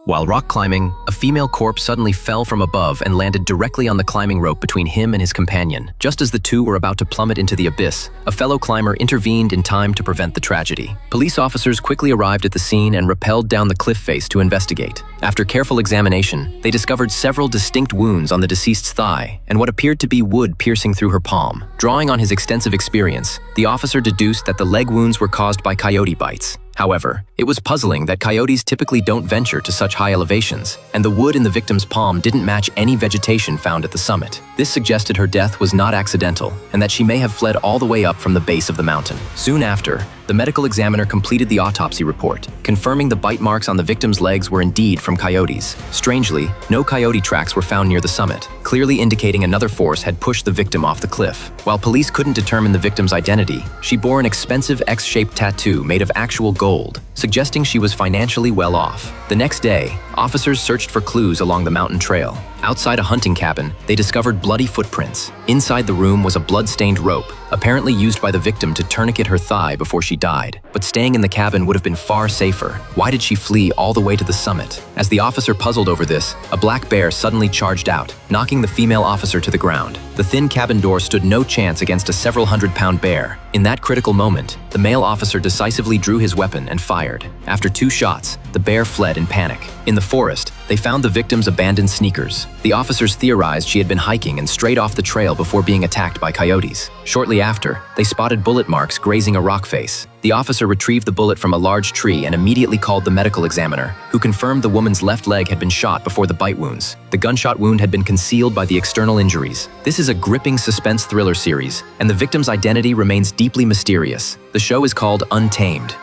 While rock climbing, a female corpse suddenly fell from above and landed directly on the climbing rope between him and his companion. Just as the two were about to plummet into the abyss, a fellow climber intervened in time to prevent the tragedy. Police officers quickly arrived at the scene and rappelled down the cliff face to investigate. After careful examination, they discovered several distinct wounds on the deceased's thigh and what appeared to be wood piercing through her palm. Drawing on his extensive experience, the officer deduced that the leg wounds were caused by coyote bites. However, it was puzzling that coyotes typically don't venture to such high elevations, and the wood in the victim's palm didn't match any vegetation found at the summit. This suggested her death was not accidental, and that she may have fled all the way up from the base of the mountain. Soon after, the medical examiner completed the autopsy report, confirming the bite marks on the victim's legs were indeed from coyotes. Strangely, no coyote tracks were found near the summit, clearly indicating another force had pushed the victim off the cliff. While police couldn't determine the victim's identity, she bore an expensive X-shaped tattoo made of actual gold, suggesting she was financially well off. The next day, officers searched for clues along the mountain trail. Outside a hunting cabin, they discovered bloody footprints. Inside the room was a blood-stained rope, apparently used by the victim to tourniquet her thigh before she died. But staying in the cabin would have been far safer. Why did she flee all the way to the summit? As the officer puzzled over this, a black bear suddenly charged out, knocking the female officer to the ground. The thin cabin door stood no chance against a several hundred-pound bear. In that critical moment, the male officer decisively drew his weapon and fired. After 2 shots, the bear fled in panic. In the forest, they found the victim's abandoned sneakers. The officers theorized she had been hiking and strayed off the trail before being attacked by coyotes. Shortly after, they spotted bullet marks grazing a rock face. The officer retrieved the bullet from a large tree and immediately called the medical examiner, who confirmed the woman's left leg had been shot before the bite wounds. The gunshot wound had been concealed by the external injuries. This is a gripping suspense thriller series, and the victim's identity remains deeply mysterious. The show is called Untamed.